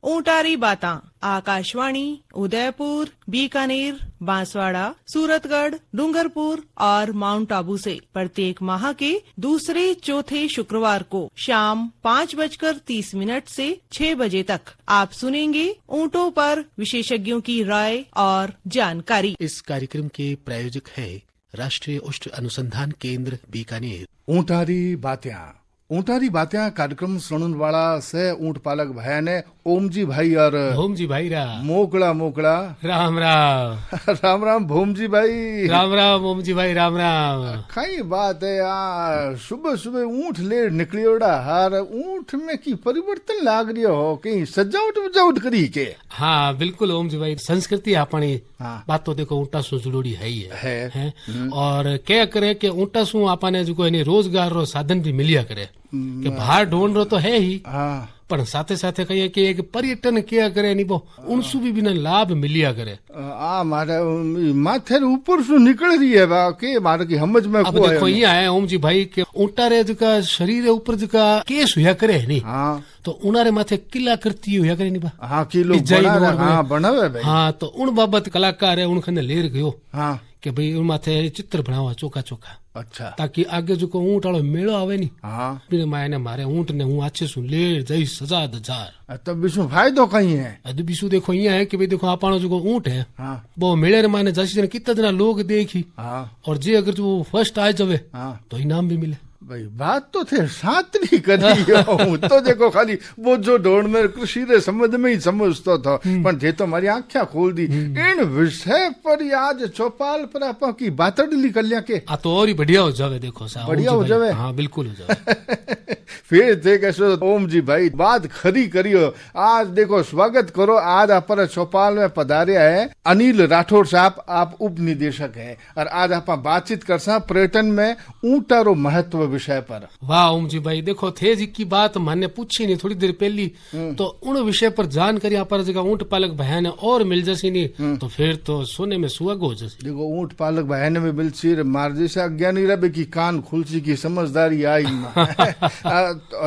ऊंटारी बातां आकाशवाणी उदयपुर, बीकानेर, बांसवाड़ा, सूरतगढ़, डूंगरपुर और माउंट आबू से प्रत्येक माह के दूसरे चौथे शुक्रवार को शाम 5:30 से 6 बजे तक आप सुनेंगे ऊंटों पर विशेषज्ञों की राय और जानकारी। इस कार्यक्रम के प्रायोजक है राष्ट्रीय उष्ट अनुसंधान केंद्र बीकानेर। ऊंटारी बात्या कार्यक्रम सुनने वाला से ऊंट पालक भाई ने ओमजी भाई और भोमजी भाई राम मोकड़ा राम राम राम भोमजी भाई राम ओमजी भाई राम कई बात है यार, सुबह सुबह ऊंट ले निकलियोड़ा हार ऊंट में की परिवर्तन लाग रही हो, कहीं सजावट करी के। हाँ बिल्कुल ओमजी भाई, संस्कृति अपनी बात तो देखो ऊंटा सु जुड़ोड़ी है ही है। और क्या करे कि ऊंटा सु आपने जो रोजगार रो साधन भी मिलिया करे कि बाहर ढूंढ रो तो है ही, पर साथे साथे कहिए कि एक पर्यटन किया करे नहीं वो उनसु भी बिना लाभ मिलिया करे। मारे माथे ऊपर से निकल रही है के मारे की समझ में अब देखो ये है ओम जी भाई के ऊंटा रे जका शरीर ऊपर जका केस हुआ करे नहीं, तो उनारे माथे किला करती हुआ करे नहीं बा। हाँ किलो बनावे भाई। हाँ तो उन बाबत कलाकार है उनखने लेर गयो कि भाई उन माथे चित्र बनावा चोखा चोखा, अच्छा ताकि आगे जो ऊंट वालो मेड़ो आवे नी बिना मायने मारे ऊंट ने हूँ अच्छे सु ले जाई सजा दजार। तब बिशु फायदो कहीं है अद बिशु देखो ये है कि भाई देखो आपनो जो ऊंट है वो मेले रे माने जैसे जन कितना जना लोग देखी, और जे अगर जो फर्स्ट आ जावे तो इनाम भी मिले। भाई बात तो थे सातरी करी तो देखो खाली वो जो दौड़ में कृषि रे समझ में ही समझतो था, पर जे तो हमारी आंखें खोल दी इन विषय पर आज चौपाल पर आपा की बातड़ निकल लिया के आ तो और ही बढ़िया हो जावे। देखो साहब बढ़िया हो जावे। हाँ बिल्कुल हो जावे। फिर देखे ओम जी भाई बात खरी करियो। आज देखो स्वागत करो, आज आप चौपाल में पधारे है अनिल राठौड़ साहब, आप उप निदेशक है, और आज आप बातचीत कर सा पर्यटन में ऊंटा रो महत्व विषय पर। वाह ओम जी भाई, देखो थे जी की बात मैंने पूछी नहीं थोड़ी देर पहली, तो उन विषय पर जानकारी आप जगह ऊंट पालक भाई ने और मिल जैसी नहीं तो फिर तो सोने में सुहागो हो जैसी। देखो ऊंट पालक भाई ने भी मिल सी मार जैसे अज्ञानी रबे की कान खुलसी की समझदारी आई।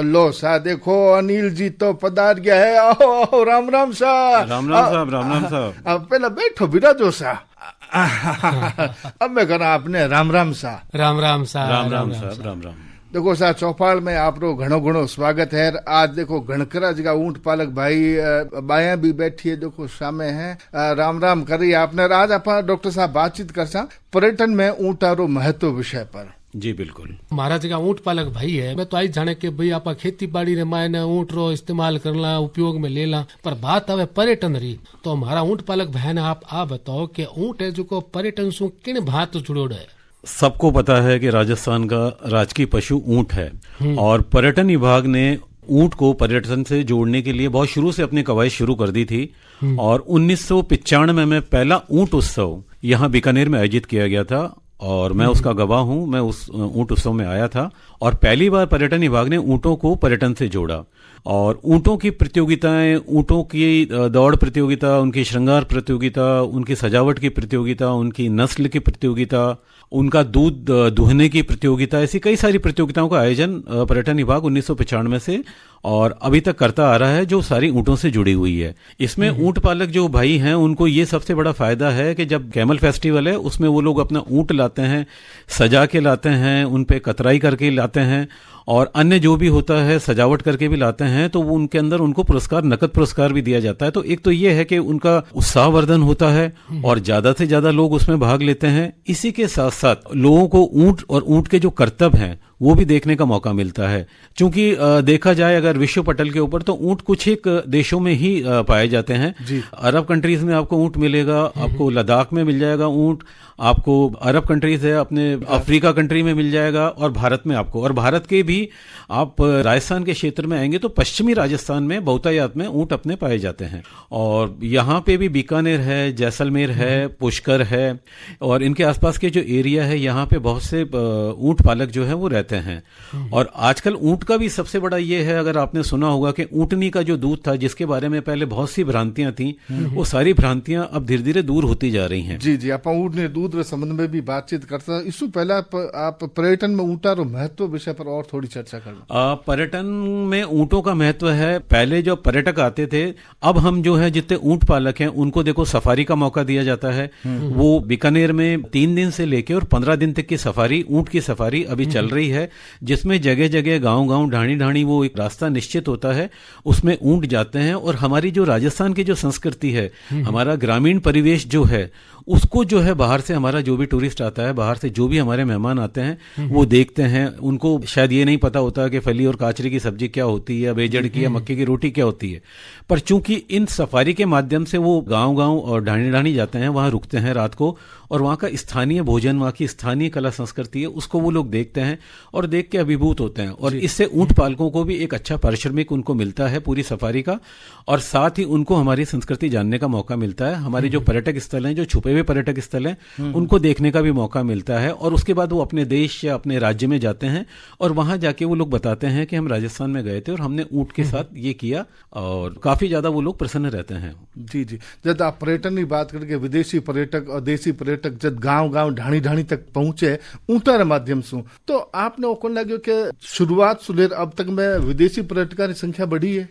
लो सा देखो अनिल जी तो पधार गया है। आओ राम राम सा। राम राम साहब। अब पहले बैठो बिराजो सा। अब मैं करा आपने राम राम सा। राम राम सा। राम राम। देखो सा चौपाल में आप घणो स्वागत है। आज देखो घणकरा जगह ऊंट पालक भाई बाया भी बैठी है, देखो सामने है। राम राम करी आपने। आज आप डॉक्टर साहब बातचीत कर सा पर्यटन में ऊंटारो महत्व विषय पर। जी बिल्कुल। महाराज का ऊंट पालक भाई है, मैं तो आई जाने के भाई आप खेती बाड़ी रे मायने ऊंट रो इस्तेमाल करला उपयोग में लेला, पर बात आवे पर्यटन री तो हमारा ऊंट पालक भाई ने आप बताओ कि ऊंट है जो पर्यटन सु किन भात जुड़ोड़ है। सबको पता है कि राजस्थान का राजकीय पशु ऊंट है, और पर्यटन विभाग ने ऊंट को पर्यटन से जोड़ने के लिए बहुत शुरू से अपनी कवायद शुरू कर दी थी, और 1995 में पहला ऊंट उत्सव यहाँ बीकानेर में आयोजित किया गया था, और मैं उसका गवाह हूं। मैं उस ऊंट उत्सव में आया था, और पहली बार पर्यटन विभाग ने ऊंटों को पर्यटन से जोड़ा, और ऊंटों की प्रतियोगिताएं, ऊंटों की दौड़ प्रतियोगिता, उनकी श्रृंगार प्रतियोगिता, उनकी सजावट की प्रतियोगिता, उनकी नस्ल की प्रतियोगिता, उनका दूध दुहने की प्रतियोगिता, ऐसी कई सारी प्रतियोगिताओं का आयोजन पर्यटन विभाग 1995 से और अभी तक करता आ रहा है, जो सारी ऊंटों से जुड़ी हुई है। इसमें ऊंट पालक जो भाई हैं उनको ये सबसे बड़ा फायदा है कि जब कैमल फेस्टिवल है उसमें वो लोग अपना ऊंट लाते हैं, सजा के लाते हैं, उन पे कतराई करके लाते हैं, और अन्य जो भी होता है सजावट करके भी लाते हैं, तो उनके अंदर उनको पुरस्कार, नकद पुरस्कार भी दिया जाता है। तो एक तो ये है कि उनका उत्साहवर्धन होता है और ज्यादा से ज्यादा लोग उसमें भाग लेते हैं। इसी के साथ साथ लोगों को ऊंट और ऊंट के जो करतब हैं वो भी देखने का मौका मिलता है, क्योंकि देखा जाए अगर विश्व पटल के ऊपर तो ऊंट कुछ एक देशों में ही पाए जाते हैं। अरब कंट्रीज में आपको ऊंट मिलेगा, आपको लद्दाख में मिल जाएगा ऊंट, आपको अरब कंट्रीज है अपने अफ्रीका कंट्री में मिल जाएगा, और भारत में आपको, और भारत के भी आप राजस्थान के क्षेत्र में आएंगे तो पश्चिमी राजस्थान में बहुतायत में ऊंट अपने पाए जाते हैं। और यहाँ पे भी बीकानेर है, जैसलमेर है, पुष्कर है, और इनके आसपास के जो एरिया है यहाँ पे बहुत से ऊंट पालक जो है वो रहते हैं। और आजकल ऊंट का भी सबसे बड़ा ये है, अगर आपने सुना होगा कि ऊंटनी का जो दूध था जिसके बारे में पहले बहुत सी भ्रांतियां थी, वो सारी भ्रांतियां अब धीरे धीरे दूर होती जा रही हैं। जी जी, आप ऊंट ने दूध समुद्र संबंध में भी बातचीत करते हैं। इससे पहले आप पर्यटन में ऊँटा और महत्व विषय पर और थोड़ी चर्चा करना। पर्यटन में ऊँटों का महत्व है। पहले जो पर्यटक आते थे, अब हम जो है जितने ऊँट पालक हैं उनको देखो सफारी का मौका दिया जाता है। वो बीकानेर में 3 दिन से लेके और 15 दिन तक की सफारी, ऊँट की सफारी अभी चल रही है, जिसमें जगह जगह गांव-गांव, ढाणी-ढाणी वो एक रास्ता निश्चित होता है, उसमें ऊँट जाते हैं। और हमारी जो राजस्थान की जो संस्कृति है, हमारा ग्रामीण परिवेश जो है, उसको जो है बाहर से हमारा जो भी टूरिस्ट आता है, बाहर से जो भी हमारे मेहमान आते हैं वो देखते हैं। उनको शायद ये नहीं पता होता कि फली और काचरी की सब्जी क्या होती है, या बेजड़ की या मक्के की रोटी क्या होती है। पर चूंकि इन सफारी के माध्यम से वो गांव-गांव और ढाणी-ढाणी जाते हैं, वहां रुकते हैं रात को, और वहाँ का स्थानीय भोजन, वहाँ की स्थानीय कला संस्कृति है, उसको वो लोग देखते हैं और देख के अभिभूत होते हैं। और इससे ऊँट पालकों को भी एक अच्छा पारिश्रमिक उनको मिलता है पूरी सफारी का, और साथ ही उनको हमारी संस्कृति जानने का मौका मिलता है। हमारे जो पर्यटक स्थल हैं, जो छुपे हुए पर्यटक स्थल हैं, उनको देखने का भी मौका मिलता है। और उसके बाद वो अपने देश या अपने राज्य में जाते हैं और वहां जाके वो लोग बताते हैं कि हम राजस्थान में गए थे और हमने ऊँट के साथ ये किया, और काफी ज्यादा वो लोग प्रसन्न रहते हैं। जी जी, जब आप पर्यटन की बात करके विदेशी पर्यटक और देशी पर्यटक जब गांव-गांव, ढाणी-ढाणी तक पहुंचे ऊँटा के माध्यम से, तो आपने ओको लगे कि शुरुआत से लेकर अब तक में विदेशी पर्यटकों की संख्या बढ़ी है?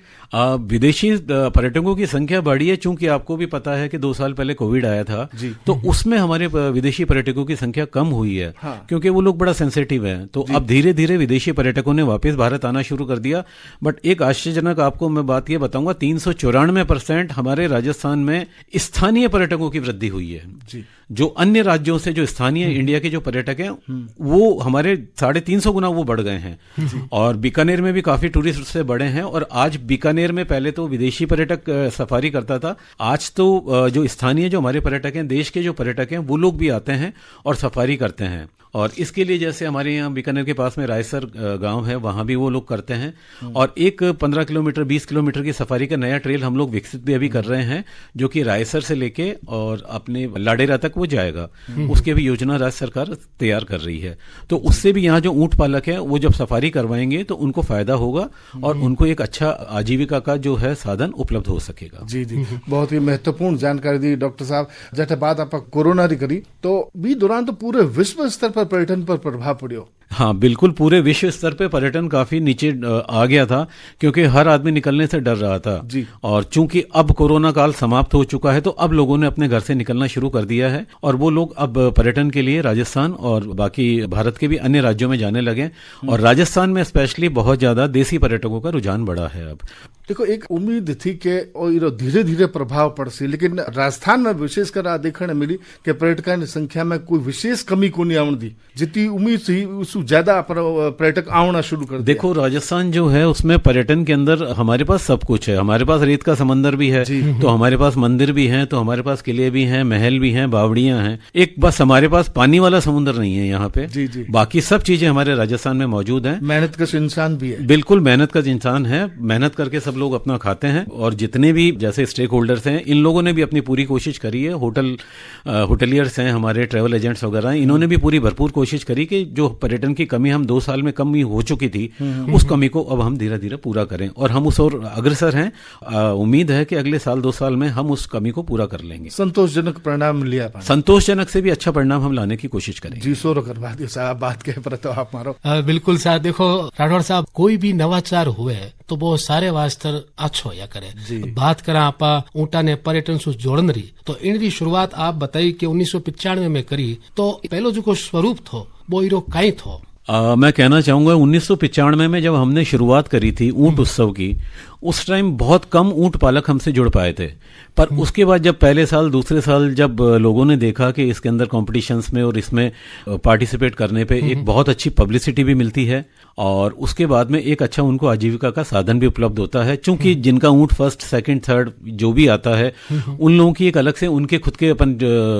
विदेशी पर्यटकों की संख्या बढ़ी है, चूंकि आपको भी पता है कि 2 साल पहले कोविड आया था, तो उसमें हमारे विदेशी पर्यटकों की संख्या कम हुई है। हाँ। क्योंकि वो लोग बड़ा सेंसिटिव हैं, तो अब धीरे धीरे विदेशी पर्यटकों ने वापस भारत आना शुरू कर दिया। बट एक आश्चर्यजनक आपको मैं बात ये बताऊंगा, 394% हमारे राजस्थान में स्थानीय पर्यटकों की वृद्धि हुई है। जी। जो अन्य राज्यों से जो स्थानीय इंडिया के जो पर्यटक हैं, वो हमारे 350 गुना वो बढ़ गए हैं। और बीकानेर में भी काफी टूरिस्ट उससे बढ़े हैं। और आज बीकानेर में पहले तो विदेशी पर्यटक सफारी करता था, आज तो जो स्थानीय जो हमारे पर्यटक हैं, देश के जो पर्यटक हैं, वो लोग भी आते हैं और सफारी करते हैं। और इसके लिए जैसे हमारे यहाँ बीकानेर के पास में रायसर गांव है, वहां भी वो लोग करते हैं। और एक 15 किलोमीटर 20 किलोमीटर की सफारी का नया ट्रेल हम लोग विकसित भी अभी कर रहे हैं, जो कि रायसर से लेके और अपने लाडेरा तक वो जाएगा। उसकी भी योजना राज्य सरकार तैयार कर रही है। तो उससे भी यहाँ जो ऊँट पालक है, वो जब सफारी करवाएंगे तो उनको फायदा होगा और उनको एक अच्छा आजीविका का जो है साधन उपलब्ध हो सकेगा। जी जी, बहुत ही महत्वपूर्ण जानकारी दी डॉक्टर साहब। जैसे बात आप कोरोना की करी, तो भी दौरान तो पूरे विश्व स्तर पर पर्यटन पर प्रभाव पड़ो। हाँ बिल्कुल, पूरे विश्व स्तर पे पर्यटन काफी नीचे आ गया था, क्योंकि हर आदमी निकलने से डर रहा था जी। और चूंकि अब कोरोना काल समाप्त हो चुका है, तो अब लोगों ने अपने घर से निकलना शुरू कर दिया है और वो लोग अब पर्यटन के लिए राजस्थान और बाकी भारत के भी अन्य राज्यों में जाने लगे। और राजस्थान में स्पेशली बहुत ज्यादा देसी पर्यटकों का रुझान बढ़ा है। अब देखो, एक उम्मीद थी कि धीरे धीरे प्रभाव पड़सी, लेकिन राजस्थान में विशेषकर देखने मिली कि पर्यटकों की संख्या में कोई विशेष कमी को नहीं आने दी। जितनी उम्मीद थी उससे ज्यादा पर्यटक आना शुरू कर दिया। देखो, राजस्थान जो है उसमें पर्यटन के अंदर हमारे पास सब कुछ है। हमारे पास रेत का समंदर भी है, तो हमारे पास मंदिर भी हैं, तो हमारे पास किले भी हैं, महल भी हैं, बावड़ियां हैं। एक बस हमारे पास पानी वाला समुद्र नहीं है यहाँ पे। जी जी। बाकी सब चीजें हमारे राजस्थान में मौजूद हैं। मेहनत का इंसान भी है। बिल्कुल मेहनत का इंसान है, मेहनत करके सब लोग अपना खाते हैं। और जितने भी जैसे स्टेक होल्डर्स हैं, इन लोगों ने भी अपनी पूरी कोशिश करी है। होटलियर्स हैं, हमारे ट्रेवल एजेंट्स वगैरह, इन्होंने भी पूरी भरपूर कोशिश करी कि जो पर्यटन की कमी हम 2 साल में कमी हो चुकी थी, उस कमी को अब हम धीरे धीरे पूरा करें। और हम उस ओर अग्रसर हैं। उम्मीद है कि अगले साल 2 साल में हम उस कमी को पूरा कर लेंगे। संतोषजनक परिणाम लिया, संतोषजनक से भी अच्छा परिणाम हम लाने की कोशिश करेंगे। जी सोरो करवा दियो साहब, बात के पर तो आप मारो। बिल्कुल साहब, देखो राठौड़ साहब, कोई भी नवाचार हुए तो वो सारे वास्ते अच्छो या करे। बात करा आपा ऊँटा ने पर्यटन से जोड़न रही, तो इनकी शुरुआत आप बताई कि 1995 में करी, तो पहलो जो स्वरूप थो वो इरो काई थो? मैं कहना चाहूंगा 1995 में जब हमने शुरुआत करी थी ऊँट उत्सव की, उस टाइम बहुत कम ऊँट पालक हमसे जुड़ पाए थे। पर उसके बाद जब पहले साल दूसरे साल जब लोगों ने देखा कि इसके अंदर कॉम्पिटिशन्स में और इसमें पार्टिसिपेट करने पे एक बहुत अच्छी पब्लिसिटी भी मिलती है, और उसके बाद में एक अच्छा उनको आजीविका का साधन भी उपलब्ध होता है। चूंकि जिनका ऊँट फर्स्ट सेकंड थर्ड जो भी आता है, उन लोगों की एक अलग से उनके खुद के अपन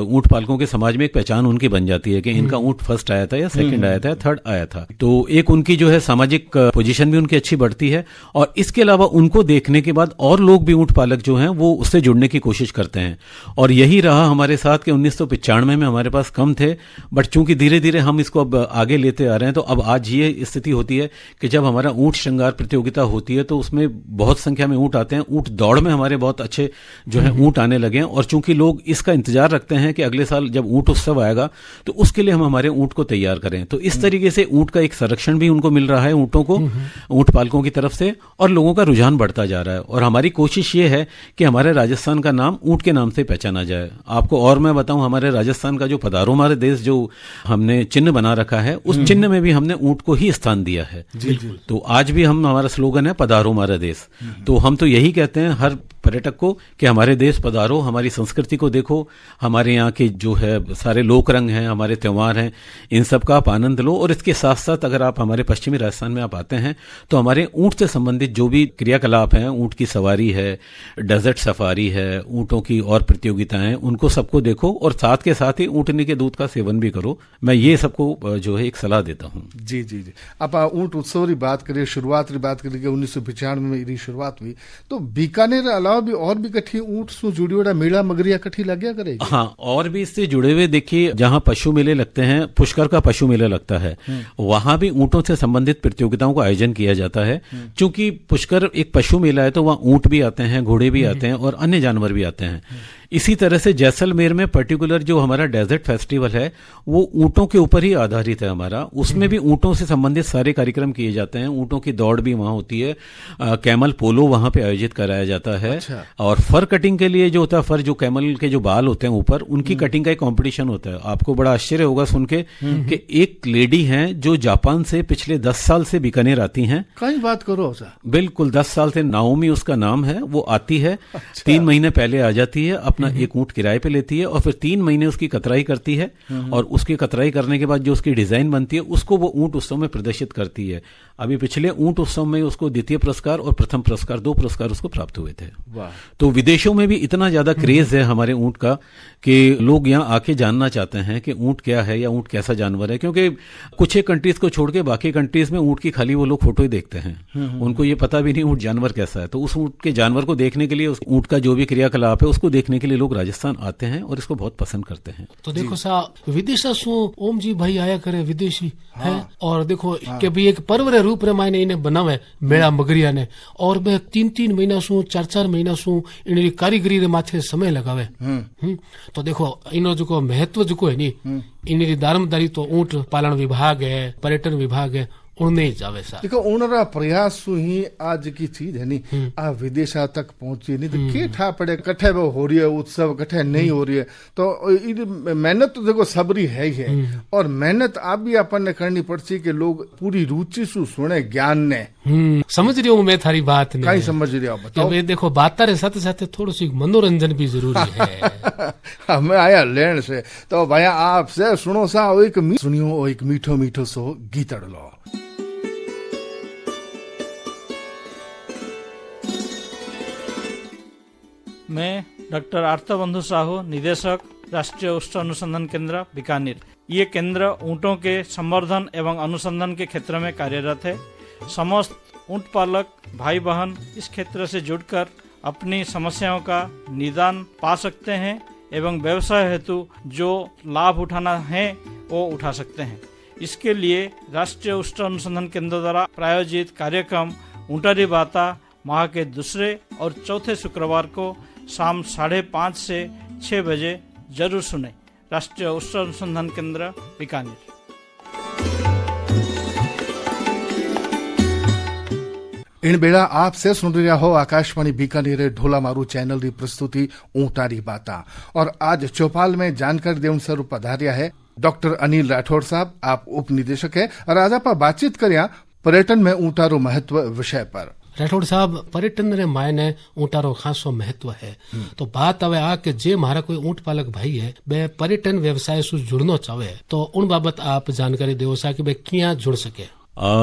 ऊँट पालकों के समाज में एक पहचान उनकी बन जाती है कि इनका ऊँट फर्स्ट आया था या सेकंड आया था या थर्ड आया था। तो एक उनकी जो है सामाजिक पोजीशन भी उनकी अच्छी बढ़ती है। और इसके अलावा उनको उनको देखने के बाद और लोग भी ऊंट पालक जो हैं वो उससे जुड़ने की कोशिश करते हैं। और यही रहा हमारे साथ कि 1995 में हमारे पास कम थे, बट चूंकि धीरे धीरे हम इसको अब आगे लेते आ रहे हैं, तो अब आज ये स्थिति होती है कि जब हमारा ऊंट श्रृंगार प्रतियोगिता होती है तो उसमें बहुत संख्या में ऊंट आते हैं। ऊंट दौड़ में हमारे बहुत अच्छे जो है ऊंट आने लगे हैं, और चूंकि लोग इसका इंतजार रखते हैं कि अगले साल जब ऊंट उत्सव आएगा तो उसके लिए हम हमारे ऊंट को तैयार करें। तो इस तरीके से ऊंट का एक संरक्षण भी उनको मिल रहा है, ऊंटों को, ऊंट पालकों की तरफ से, और लोगों का रुझान बढ़ता जा रहा है। और हमारी कोशिश ये है कि हमारे राजस्थान का नाम ऊंट के नाम से पहचाना जाए। आपको और मैं बताऊं, हमारे राजस्थान का जो पधारो हमारे देश जो हमने चिन्ह बना रखा है, उस चिन्ह में भी हमने ऊंट को ही स्थान दिया है। तो आज भी हमारा स्लोगन है पधारो हमारा देश। तो हम तो यही कहते हैं हर पर्यटक को कि हमारे देश पधारो, हमारी संस्कृति को देखो, हमारे यहाँ के जो है सारे लोक रंग हैं, हमारे त्योहार हैं, इन सब का आप आनंद लो। और इसके साथ साथ अगर आप हमारे पश्चिमी राजस्थान में आप आते हैं तो हमारे ऊंट से संबंधित जो भी क्रियाकलाप हैं, ऊंट की सवारी है, डेजर्ट सफारी है, ऊंटों की और प्रतियोगिताएं, उनको सबको देखो, और साथ के साथ ही ऊंटनी के दूध का सेवन भी करो। मैं ये सबको जो है एक सलाह देता हूँ। जी जी जी। आप ऊंट उत्सव की बात करिए, शुरुआत की बात करिए, 1995 में इरी शुरुआत हुई, तो बीकानेर अलावा भी और भी कठी ऊंट से जुड़ी हुआ मेला मगरिया कठी लग्या करेगी। हाँ, और भी इससे जुड़े हुए देखिए, जहाँ पशु मेले लगते हैं, पुष्कर का पशु मेला लगता है, वहां भी ऊंटों से संबंधित प्रतियोगिताओं का आयोजन किया जाता है। क्योंकि पुष्कर एक पशु मेला है तो वहाँ ऊंट भी आते हैं, घोड़े भी आते हैं और अन्य जानवर भी आते हैं। इसी तरह से जैसलमेर में पर्टिकुलर जो हमारा डेजर्ट फेस्टिवल है वो ऊंटों के ऊपर ही आधारित है हमारा। उसमें भी ऊंटों से संबंधित सारे कार्यक्रम किए जाते हैं। ऊंटों की दौड़ भी वहां होती है, कैमल पोलो वहां पे आयोजित कराया जाता है। अच्छा। और फर कटिंग के लिए जो होता है, फर जो कैमल के जो बाल होते हैं ऊपर, उनकी कटिंग का एक कॉम्पिटिशन होता है। आपको बड़ा आश्चर्य होगा सुन के कि एक लेडी है जो जापान से पिछले 10 साल से बीकानेर आती हैं। कहीं बात करो सर। बिल्कुल, 10 साल से, नाओमी उसका नाम है, वो आती है। अच्छा। 3 महीने पहले आ जाती है, अपना एक ऊंट किराए पे लेती है और फिर 3 महीने उसकी कतराई करती है, और उसकी कतराई करने के बाद जो उसकी डिजाइन बनती है उसको वो ऊंट उत्सव में प्रदर्शित करती है। अभी पिछले ऊंट उत्सव में उसको द्वितीय पुरस्कार और प्रथम पुरस्कार, 2 पुरस्कार उसको प्राप्त हुए थे। तो विदेशों में भी इतना ज्यादा क्रेज है हमारे ऊंट का कि लोग यहाँ आके जानना चाहते हैं कि ऊंट क्या है या ऊंट कैसा जानवर है। क्योंकि कुछ एक कंट्रीज को छोड़ के बाकी कंट्रीज में ऊंट की खाली वो लोग फोटो ही देखते हैं, उनको ये पता भी नहीं ऊंट जानवर कैसा है। तो उस ऊंट के जानवर को देखने के लिए, उस ऊंट का जो भी क्रियाकलाप है उसको देखने के लिए लोग राजस्थान आते हैं और इसको बहुत पसंद करते हैं। तो देखो साहब, विदेशा सु ओम जी भाई आया करे विदेशी है, और देखो कि भी एक पर्व रे रूप रे मायने इन्हें बनावे मेला मगरिया ने, और बे 3-3 महीना सु 4-4 महीना सु इनकी कारीगरी रे माथे समय लगावे। तो देखो इनो जो महत्व जो है नी, इनकी दारमदारी तो ऊंट पालन विभाग है, पर्यटन विभाग है, उन्हें जावे सा। देखो उनरा प्रयास ही आज की चीज है नी, आ विदेशा तक पहुंची नहीं तो के ठा पड़े, कठे वो हो रही है उत्सव, कठे नहीं हो रही है। तो मेहनत तो देखो सबरी है ही है, और मेहनत आप भी अपन ने करनी पड़ती कि लोग पूरी रुचि से सुने, ज्ञान ने। समझ रही हूँ मैं थारी बात ने, कहीं समझ रही हो बताओ। देखो बात रे साथ साथ थोड़ी सी मनोरंजन भी जरूरी है। हमें आया लेन से, तो भैया आपसे सुनो सा सुनियो एक मीठो मीठो सो गीतड़ लो। मैं डॉक्टर आर्तबंधु साहू, निदेशक राष्ट्रीय उष्ट अनुसंधान केंद्र बीकानेर। ये केंद्र ऊँटों के संवर्धन एवं अनुसंधान के क्षेत्र में कार्यरत है। समस्त ऊँट पालक भाई बहन इस क्षेत्र से जुड़कर अपनी समस्याओं का निदान पा सकते हैं एवं व्यवसाय हेतु जो लाभ उठाना है वो उठा सकते हैं। इसके लिए राष्ट्रीय उष्ट अनुसंधान केंद्र द्वारा प्रायोजित कार्यक्रम ऊँटारी बाता माह के दूसरे और चौथे शुक्रवार को शाम 5:30 से 6 बजे जरूर सुने। राष्ट्रीय उष्ट अनुसंधान केंद्र बीकानेर। इन बेड़ा आपसे सुन रहा हो आकाशवाणी बीकानेर ढोला मारू चैनल की प्रस्तुति ऊँटारी बाता, और आज चौपाल में जानकारी देवन स्वरूप पधारिया है डॉक्टर अनिल राठौड़ साहब। आप उप निदेशक है और आज आप बातचीत करिया पर्यटन में ऊँटारो महत्व विषय पर। राठौड़ साहब, पर्यटन रे मायने ऊँटारो खासो महत्व है। तो बात आवे आ के जे हमारा कोई ऊँट पालक भाई है वे पर्यटन व्यवसाय से जुड़ना चाहे तो उन बाबत आप जानकारी देवो सा कि वे क्या जुड़ सके।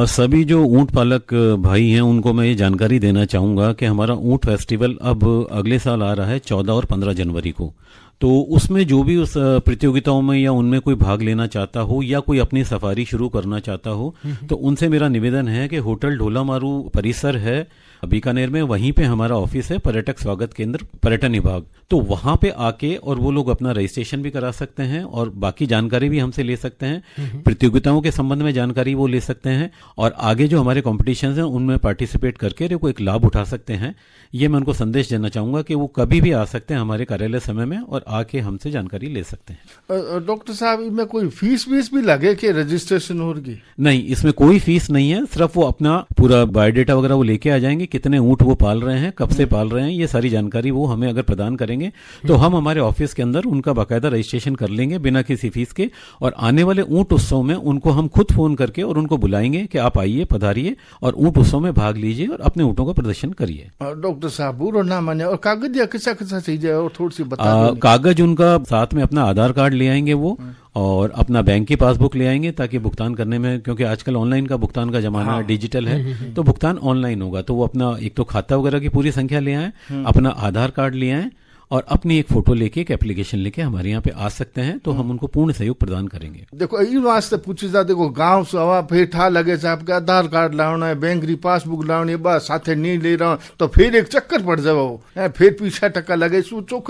सभी जो ऊंट पालक भाई हैं उनको मैं ये जानकारी देना चाहूंगा कि हमारा ऊंट फेस्टिवल अब अगले साल आ रहा है 14 और 15 जनवरी को। तो उसमें जो भी उस प्रतियोगिताओं में या उनमें कोई भाग लेना चाहता हो या कोई अपनी सफारी शुरू करना चाहता हो तो उनसे मेरा निवेदन है कि होटल ढोला मारू परिसर है बीकानेर में, वहीं पे हमारा ऑफिस है, पर्यटक स्वागत केंद्र पर्यटन विभाग। तो वहां पे आके और वो लोग अपना रजिस्ट्रेशन भी करा सकते हैं और बाकी जानकारी भी हमसे ले सकते हैं, प्रतियोगिताओं के संबंध में जानकारी वो ले सकते हैं और आगे जो हमारे कॉम्पिटिशन हैं उनमें पार्टिसिपेट करके वो एक लाभ उठा सकते हैं। ये मैं उनको संदेश देना चाहूंगा कि वो कभी भी आ सकते हैं हमारे कार्यालय समय में और आके हमसे जानकारी ले सकते हैं। डॉक्टर साहब, इसमें कोई फीस भी लगे कि रजिस्ट्रेशन होगी? नहीं, इसमें कोई फीस नहीं है, सिर्फ वो अपना पूरा बायोडेटा वगैरह वो लेके आ जाएंगे, कितने ऊंट वो पाल रहे हैं, कब से पाल रहे हैं, ये सारी जानकारी वो हमें अगर प्रदान करेंगे तो हम हमारे ऑफिस के अंदर उनका बाकायदा रजिस्ट्रेशन कर लेंगे बिना किसी फीस के। और आने वाले ऊंट उत्सव में उनको हम खुद फोन करके और उनको बुलाएंगे कि आप आइए, पधारिए और ऊंट उत्सव में भाग लीजिए और अपने ऊँटों का प्रदर्शन करिए। डॉक्टर साहब, बुरा ना माने, और कागज या किसा चीजें और थोड़ी सी बता दो। कागज उनका साथ में अपना आधार कार्ड ले आएंगे वो और अपना बैंक की पासबुक ले आएंगे ताकि भुगतान करने में, क्योंकि आजकल ऑनलाइन का भुगतान का जमाना है, डिजिटल है, तो भुगतान ऑनलाइन होगा। तो वो अपना एक तो खाता वगैरह की पूरी संख्या ले आए, अपना आधार कार्ड ले आए और अपनी एक फोटो लेके, एक एप्लीकेशन लेके हमारे यहाँ पे आ सकते हैं, तो हम उनको पूर्ण सहयोग प्रदान करेंगे। देखो इन वास्ते पूछी जा, देखो गांव से हवा फिर ठा लगे से आपका आधार कार्ड लाना है, बैंक की पासबुक लानी है, बस साथे नहीं ले रहा तो फिर एक चक्कर पड़ जाओ, फिर पीछा टक्का लगे, सोचो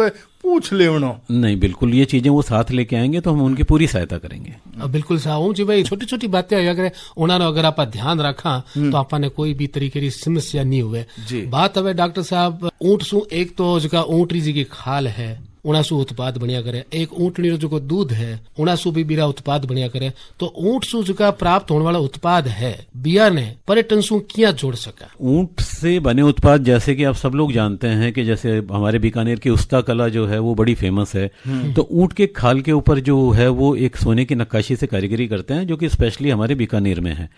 पूछ ले। नहीं, बिल्कुल ये चीजें वो साथ लेके आएंगे तो हम उनकी पूरी सहायता करेंगे। बिल्कुल साहब जी भाई, छोटी छोटी बातें उन्होंने अगर आप ध्यान रखा तो आपने कोई भी तरीके की समस्या नहीं हुए। बात हवे डॉक्टर साहब, ऊंट सु एक तो जगह ऊंटरी जी की खाल है, उनासु उत्पाद बढ़िया करे, एक ऊँटनी जो दूध है उनासु भी बीरा उत्पाद बढ़िया करे। तो ऊँट सु जो प्राप्त होने वाला उत्पाद है बिया ने पर्यटन सु क्या जोड़ सका? ऊँट से बने उत्पाद, जैसे कि आप सब लोग जानते हैं कि जैसे हमारे बीकानेर की उस्ता कला जो है वो बड़ी फेमस है। तो ऊँट के खाल के ऊपर जो है वो एक सोने की नक्काशी से कारीगरी करते हैं, जो कि स्पेशली हमारे बीकानेर में है।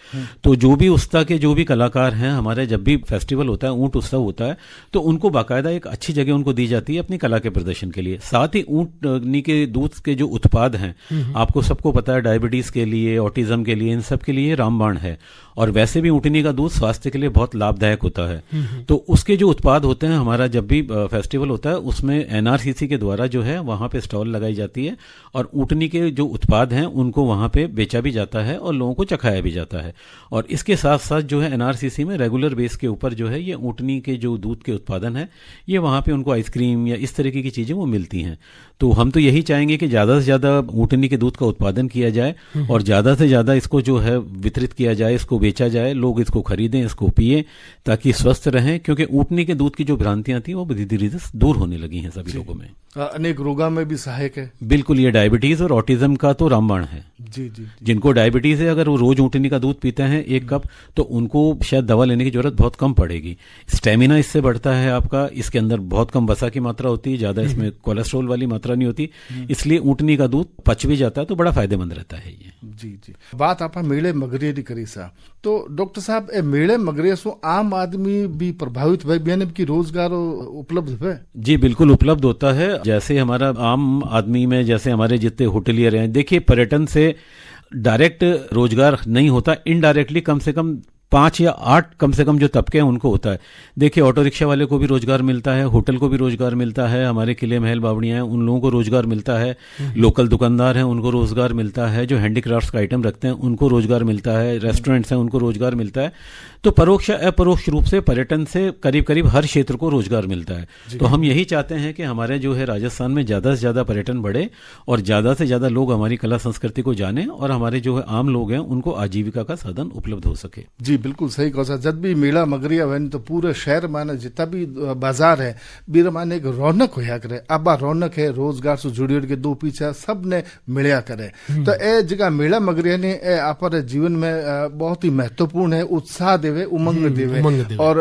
तो जो भी उस्ता के जो भी कलाकार हैं हमारे, जब भी फेस्टिवल होता है, ऊँट उत्सव होता है, तो उनको बाकायदा एक अच्छी जगह उनको दी जाती है अपनी कला के प्रदर्शन के लिए। साथ ही ऊँटनी के दूध के जो उत्पाद हैं, आपको सबको पता है, डायबिटीज के लिए, ऑटिज्म के लिए, इन सब के लिए रामबाण है। और वैसे भी ऊँटनी का दूध स्वास्थ्य के लिए बहुत लाभदायक होता है। तो उसके जो उत्पाद होते हैं, हमारा जब भी फेस्टिवल होता है उसमें एनआरसीसी के द्वारा जो है वहां पे स्टॉल लगाई जाती है और ऊँटनी के जो उत्पाद हैं उनको वहां पे बेचा भी जाता है और लोगों को चखाया भी जाता है। और इसके साथ साथ जो है एनआरसीसी में रेगुलर बेस के ऊपर जो है ये ऊँटनी के जो दूध के उत्पादन है, ये वहां पे उनको आइसक्रीम या इस तरीके की चीजें वो मिलती हैं। तो हम तो यही चाहेंगे कि ज्यादा से ज्यादा ऊँटनी के दूध का उत्पादन किया जाए और ज्यादा से ज्यादा इसको जो है वितरित किया जाए, इसको बेचा जाए, लोग इसको खरीदें, इसको पिए, ताकि स्वस्थ रहें। क्योंकि ऊँटनी के दूध की जो भ्रांतियां थी वो धीरे धीरे दूर होने लगी हैं सभी लोगों में। अनेक रोगों में भी सहायक है। बिल्कुल, ये डायबिटीज और ऑटिज्म का तो रामबाण है। जी। जिनको डायबिटीज है, अगर वो रोज ऊँटनी का दूध पीते हैं 1 कप, तो उनको शायद दवा लेने की जरूरत बहुत कम पड़ेगी। स्टेमिना इससे बढ़ता है आपका, इसके अंदर बहुत कम वसा की मात्रा होती है, ज्यादा इसमें कोलेस्ट्रॉल वाली मात्रा नहीं होती, इसलिए ऊँटनी का दूध पच भी जाता है, तो बड़ा फायदेमंद रहता है ये। जी। बात आप मेले मगरे की करी सा, तो डॉक्टर साहब ए मेले मगरे से आम आदमी भी प्रभावित भाई बेन की रोजगार उपलब्ध है? जी बिल्कुल उपलब्ध होता है। जैसे हमारा आम आदमी में, जैसे हमारे जितने होटलियर हैं, देखिए पर्यटन से डायरेक्ट रोजगार नहीं होता, इनडायरेक्टली कम से कम 5 या 8 कम से कम जो तबके हैं उनको होता है। देखिए ऑटो रिक्शा वाले को भी रोजगार मिलता है, होटल को भी रोजगार मिलता है, हमारे किले महल बावड़ियां हैं उन लोगों को रोजगार मिलता है, लोकल दुकानदार हैं उनको रोजगार मिलता है, जो हैंडीक्राफ्ट्स का आइटम रखते हैं उनको रोजगार मिलता है, रेस्टोरेंट्स हैं उनको रोजगार मिलता है। तो परोक्ष अपरोक्ष रूप से पर्यटन से करीब करीब हर क्षेत्र को रोजगार मिलता है। तो हम यही चाहते हैं कि हमारे जो है राजस्थान में ज्यादा से ज्यादा पर्यटन बढ़े और ज्यादा से ज्यादा लोग हमारी कला संस्कृति को जाने और हमारे जो है आम लोग हैं उनको आजीविका का साधन उपलब्ध हो सके। जी बिल्कुल सही कहा। जब भी मेला मगरिया बन तो पूरे शहर माने जितना भी बाजार है बीर माने एक रौनक होया करे। अब रौनक है, रोजगार से जुड़ी के दो पीछा सब ने मिलया करे। तो ए जगह मेला मगरिया ने आप जीवन में बहुत ही महत्वपूर्ण है, उत्साह देवे, उमंग देवे और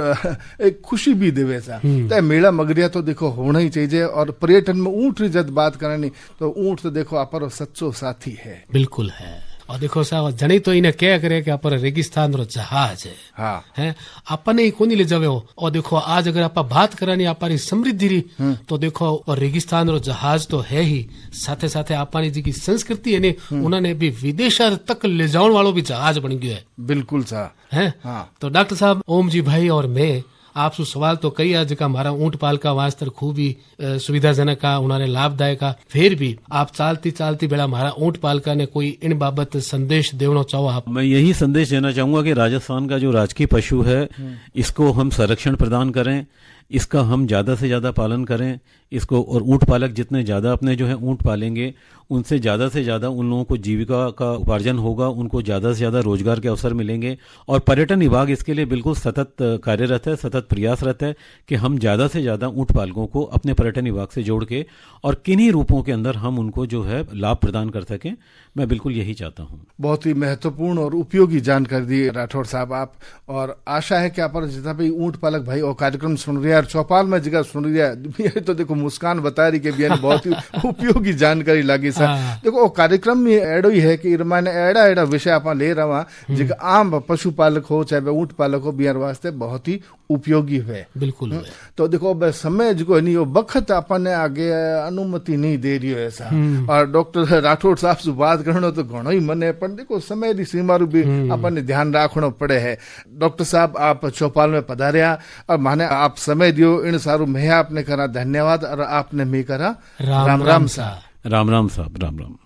एक खुशी भी देवे सा। तो मेला मगरिया तो देखो होना ही चाहिए। और पर्यटन में ऊँट की जब बात करनी तो ऊँट तो देखो आप सच्चो साथी है। बिल्कुल है। और देखो साहब जनी तो इन्हें क्या करे कि आप रेगिस्तान रो जहाज है, हाँ है अपने ही कोनी ले जावे हो। और देखो आज अगर आप बात करानी आपारी समृद्धि री तो देखो और रेगिस्तान रो जहाज तो है ही, साथे साथे आपानी जी की संस्कृति है ने उन्होंने भी विदेश तक ले जाने वालों भी जहाज बन गयो है। बिल्कुल सा है। हाँ। तो डॉक्टर साहब ओम जी भाई और मैं आपसे सवाल तो कई आज का हमारा ऊंट पाल का वास्तर खूब ही सुविधाजनक का उन्होंने लाभदायक का, फिर भी आप चालती बेड़ा हमारा ऊंट पाल का ने कोई इन बाबत संदेश देना चाहो आप? मैं यही संदेश देना चाहूंगा कि राजस्थान का जो राजकीय पशु है इसको हम संरक्षण प्रदान करें, इसका हम ज्यादा से ज्यादा पालन करें इसको, और ऊंट पालक जितने ज्यादा अपने जो है ऊंट पालेंगे उनसे ज्यादा उन लोगों को जीविका का उपार्जन होगा, उनको ज्यादा से ज्यादा रोजगार के अवसर मिलेंगे। और पर्यटन विभाग इसके लिए बिल्कुल सतत कार्यरत है, सतत प्रयासरत है कि हम ज्यादा से ज्यादा ऊंट पालकों को अपने पर्यटन विभाग से जोड़ के और किन्हीं रूपों के अंदर हम उनको जो है लाभ प्रदान कर सकें। मैं बिल्कुल यही चाहता हूँ। बहुत ही महत्वपूर्ण और उपयोगी जानकारी दी राठौड़ साहब आप, और आशा है कि आप जितना भी ऊंट पालक भाई और कार्यक्रम सुन रहे हैं और चौपाल में जगह सुन रही है, तो देखो मुस्कान बता रही कि बहुत ही उपयोगी जानकारी लगी सर। देखो कार्यक्रम में एडो ही है कि इरमाने एड़ा विषय आप ले रहा जिका आम पशुपालक हो चाहे ऊंट पालक हो बिहार वास्ते बहुत ही उपयोगी है। बिल्कुल। तो देखो समय जो नहीं वो वक्त अपन आगे अनुमति नहीं दे रही है ऐसा, और डॉक्टर राठौड़ साहब से बात करना तो घणो ही मन है, पर देखो समय की सीमा भी अपन ध्यान रखना पड़े है। डॉक्टर साहब आप चौपाल में पधारिया और माने आप समय दियो इन सारू मैं आपने करा धन्यवाद, और आपने मैं करा राम राम साहब। राम राम साहब, राम राम।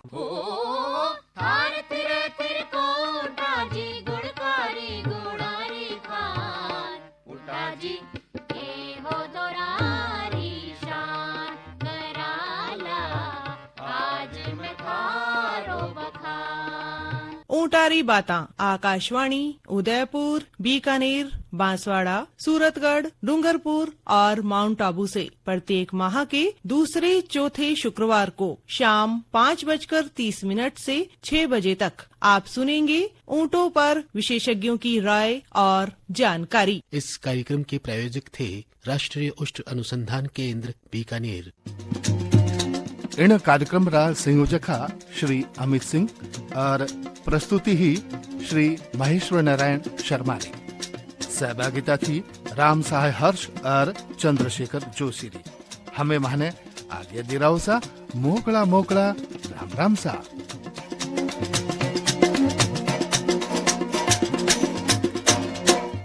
ऊंटारी बातां आकाशवाणी उदयपुर, बीकानेर, बांसवाड़ा, सूरतगढ़, डूंगरपुर और माउंट आबू से प्रत्येक माह के दूसरे चौथे शुक्रवार को शाम 5:30 से 6 बजे तक आप सुनेंगे ऊंटों पर विशेषज्ञों की राय और जानकारी। इस कार्यक्रम के प्रायोजक थे राष्ट्रीय उष्ट अनुसंधान केंद्र बीकानेर। इन कार्यक्रम रा संयोजक श्री अमित सिंह और प्रस्तुति ही श्री महेश्वर नारायण शर्मा ने। सहभागिता थी राम सहाय हर्ष और चंद्रशेखर जोशी री। हमें माने आगे दिराव सा मोकड़ा राम राम सा।